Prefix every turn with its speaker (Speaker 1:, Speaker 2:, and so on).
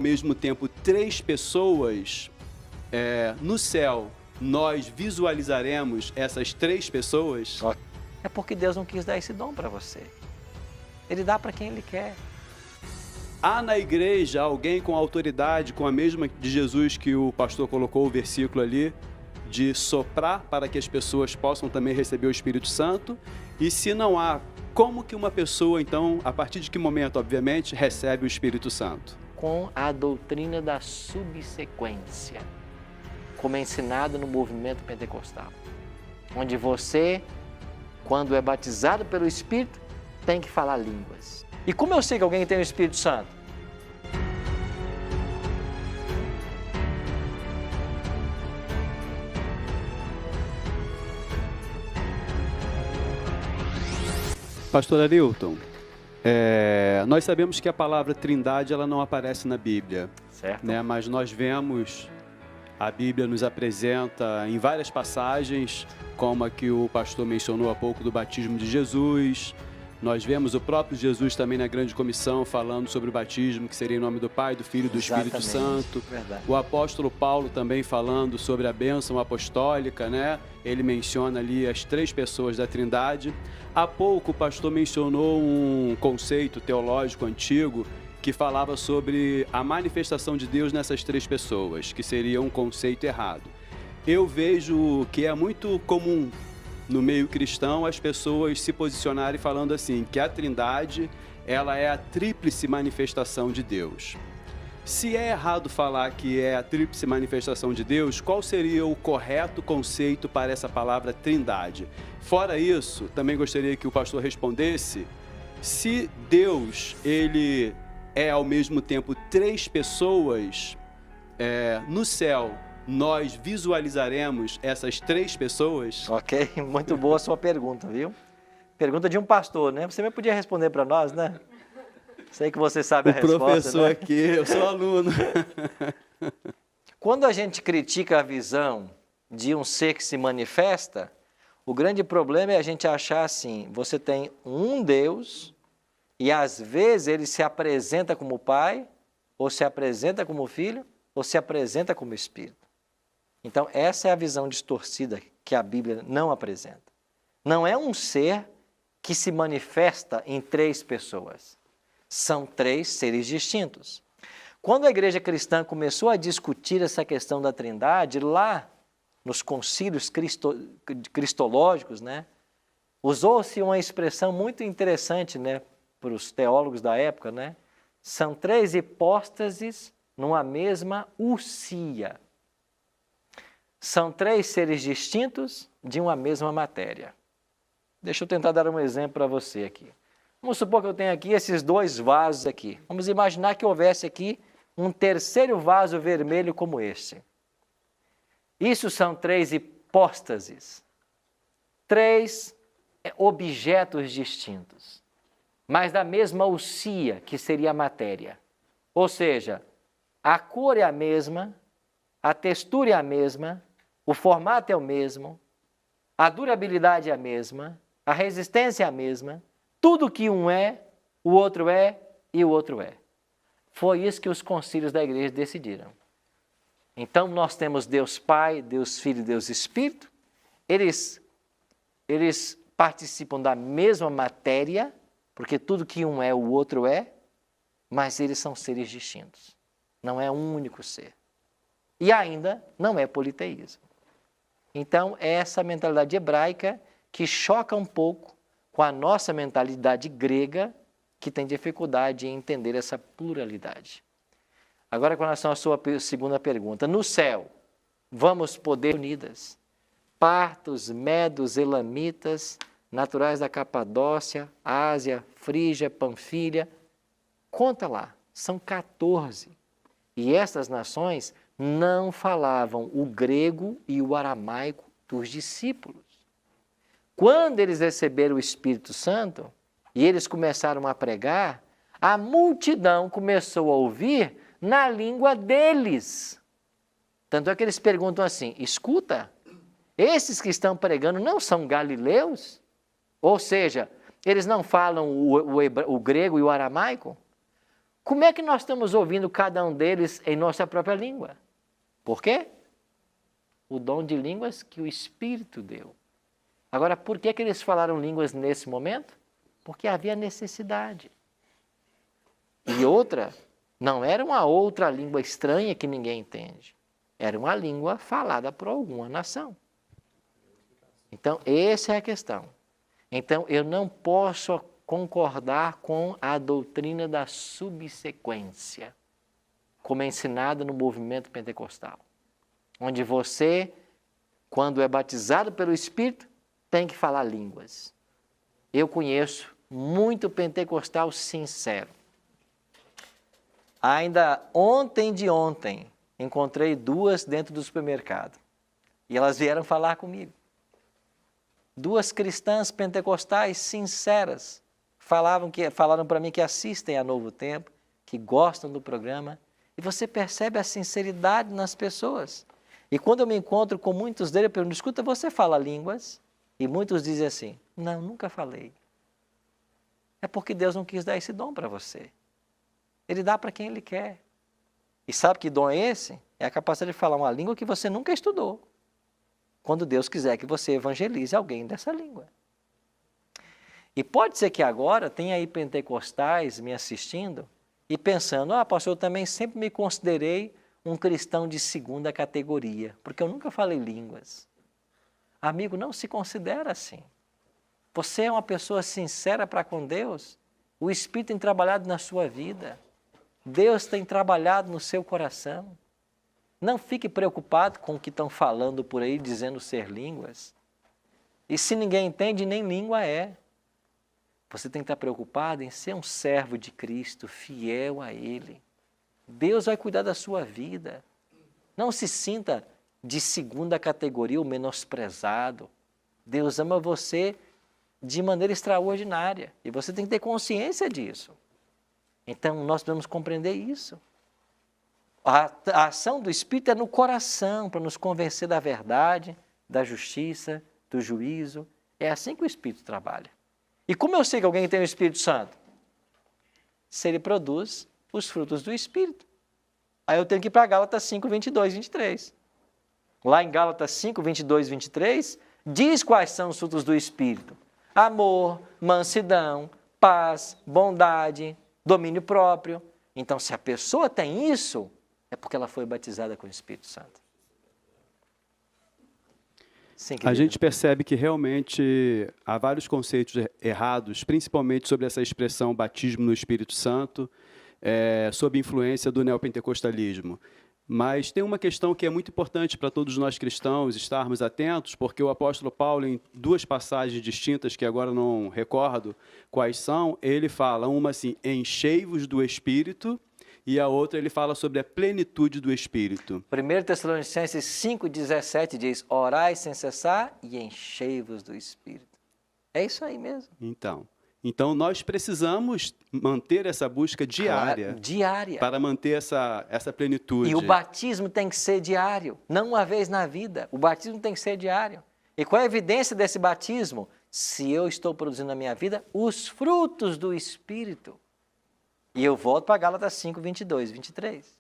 Speaker 1: mesmo tempo três pessoas, no céu, nós visualizaremos essas três pessoas?
Speaker 2: É porque Deus não quis dar esse dom para você. Ele dá para quem Ele quer.
Speaker 1: Há na igreja alguém com autoridade, com a mesma de Jesus que o pastor colocou o versículo ali, de soprar para que as pessoas possam também receber o Espírito Santo? E se não há, como que uma pessoa, então, a partir de que momento, obviamente, recebe o Espírito Santo?
Speaker 2: Com a doutrina da subsequência, como é ensinado no movimento pentecostal, onde você, quando é batizado pelo Espírito, tem que falar línguas. E como eu sei que alguém tem o Espírito Santo?
Speaker 1: Pastor Arilton, nós sabemos que a palavra trindade ela não aparece na Bíblia,
Speaker 2: Certo.
Speaker 1: né? Mas nós vemos, a Bíblia nos apresenta em várias passagens, como a que o pastor mencionou há pouco do batismo de Jesus. Nós vemos o próprio Jesus também na grande comissão falando sobre o batismo, que seria em nome do Pai, do Filho e do Espírito Santo.
Speaker 2: Verdade.
Speaker 1: O apóstolo Paulo também falando sobre a bênção apostólica, né? Ele menciona ali as três pessoas da Trindade. Há pouco o pastor mencionou um conceito teológico antigo que falava sobre a manifestação de Deus nessas três pessoas, que seria um conceito errado. Eu vejo que é muito comum no meio cristão as pessoas se posicionarem falando assim, que a Trindade ela é a tríplice manifestação de Deus. Se é errado falar que é a tríplice manifestação de Deus, qual seria o correto conceito para essa palavra Trindade? Fora isso, também gostaria que o pastor respondesse se Deus ele é ao mesmo tempo três pessoas, no céu nós visualizaremos essas três pessoas?
Speaker 2: Ok, muito boa a sua pergunta, viu? Pergunta de um pastor, né? Você me podia responder para nós, né? Sei que você sabe a resposta,
Speaker 1: O professor
Speaker 2: né?
Speaker 1: aqui, eu sou aluno.
Speaker 2: Quando a gente critica a visão de um ser que se manifesta, o grande problema é a gente achar assim, você tem um Deus e às vezes ele se apresenta como Pai, ou se apresenta como Filho, ou se apresenta como Espírito. Então, essa é a visão distorcida que a Bíblia não apresenta. Não é um ser que se manifesta em três pessoas. São três seres distintos. Quando a igreja cristã começou a discutir essa questão da Trindade, lá nos concílios cristológicos, né, usou-se uma expressão muito interessante, né, para os teólogos da época, né? São três hipóstases numa mesma ousia. São três seres distintos de uma mesma matéria. Deixa eu tentar dar um exemplo para você aqui. Vamos supor que eu tenho aqui esses dois vasos aqui. Vamos imaginar que houvesse aqui um terceiro vaso vermelho como este. Isso são três hipóstases. Três objetos distintos, mas da mesma ousia, que seria a matéria. Ou seja, a cor é a mesma, a textura é a mesma, o formato é o mesmo, a durabilidade é a mesma, a resistência é a mesma, tudo que um é, o outro é e o outro é. Foi isso que os concílios da igreja decidiram. Então, nós temos Deus Pai, Deus Filho e Deus Espírito. Eles participam da mesma matéria, porque tudo que um é, o outro é, mas eles são seres distintos. Não é um único ser. E ainda não é politeísmo. Então, é essa mentalidade hebraica que choca um pouco com a nossa mentalidade grega, que tem dificuldade em entender essa pluralidade. Agora, com relação à sua segunda pergunta, no céu, vamos poder unidas, partos, medos, elamitas, naturais da Capadócia, Ásia, Frígia, Panfilha, conta lá, são 14. E essas nações não falavam o grego e o aramaico dos discípulos. Quando eles receberam o Espírito Santo e eles começaram a pregar, a multidão começou a ouvir na língua deles. Tanto é que eles perguntam assim, escuta, esses que estão pregando não são galileus? Ou seja, eles não falam o grego e o aramaico? Como é que nós estamos ouvindo cada um deles em nossa própria língua? Por quê? O dom de línguas que o Espírito deu. Agora, por que eles falaram línguas nesse momento? Porque havia necessidade. E outra, não era uma outra língua estranha que ninguém entende. Era uma língua falada por alguma nação. Então, essa é a questão. Então, eu não posso concordar com a doutrina da subsequência, como é ensinada no movimento pentecostal, onde você, quando é batizado pelo Espírito, tem que falar línguas. Eu conheço muito pentecostal sincero. Ainda ontem de ontem, encontrei 2 dentro do supermercado. E elas vieram falar comigo. 2 cristãs pentecostais sinceras. Falaram para mim que assistem a Novo Tempo, que gostam do programa. E você percebe a sinceridade nas pessoas. E quando eu me encontro com muitos deles, eu pergunto, escuta, você fala línguas? E muitos dizem assim, não, nunca falei. É porque Deus não quis dar esse dom para você. Ele dá para quem Ele quer. E sabe que dom é esse? É a capacidade de falar uma língua que você nunca estudou. Quando Deus quiser que você evangelize alguém dessa língua. E pode ser que agora tenha aí pentecostais me assistindo e pensando, pastor, eu também sempre me considerei um cristão de 2ª categoria, porque eu nunca falei línguas. Amigo, não se considera assim. Você é uma pessoa sincera para com Deus, o Espírito tem trabalhado na sua vida, Deus tem trabalhado no seu coração. Não fique preocupado com o que estão falando por aí, dizendo ser línguas. E se ninguém entende, nem língua é. Você tem que estar preocupado em ser um servo de Cristo, fiel a Ele. Deus vai cuidar da sua vida. Não se sinta de 2ª categoria ou menosprezado. Deus ama você de maneira extraordinária. E você tem que ter consciência disso. Então, nós devemos compreender isso. A ação do Espírito é no coração, para nos convencer da verdade, da justiça, do juízo. É assim que o Espírito trabalha. E como eu sei que alguém tem o Espírito Santo? Se ele produz os frutos do Espírito. Aí eu tenho que ir para Gálatas 5, 22, 23. Lá em Gálatas 5, 22, 23, diz quais são os frutos do Espírito. Amor, mansidão, paz, bondade, domínio próprio. Então, se a pessoa tem isso, é porque ela foi batizada com o Espírito Santo. Sim,
Speaker 1: a gente percebe que realmente há vários conceitos errados, principalmente sobre essa expressão batismo no Espírito Santo, sob influência do neopentecostalismo. Mas tem uma questão que é muito importante para todos nós cristãos estarmos atentos, porque o apóstolo Paulo, em 2 passagens distintas, que agora não recordo quais são, ele fala, uma assim, enchei-vos do Espírito, e a outra ele fala sobre a plenitude do Espírito.
Speaker 2: 1 Tessalonicenses 5,17 diz, orai sem cessar e enchei-vos do Espírito. É isso aí mesmo.
Speaker 1: Então, nós precisamos manter essa busca diária.
Speaker 2: Claro, diária.
Speaker 1: Para manter essa plenitude.
Speaker 2: E o batismo tem que ser diário, não uma vez na vida. O batismo tem que ser diário. E qual é a evidência desse batismo? Se eu estou produzindo na minha vida os frutos do Espírito. E eu volto para Gálatas 5, 22, 23.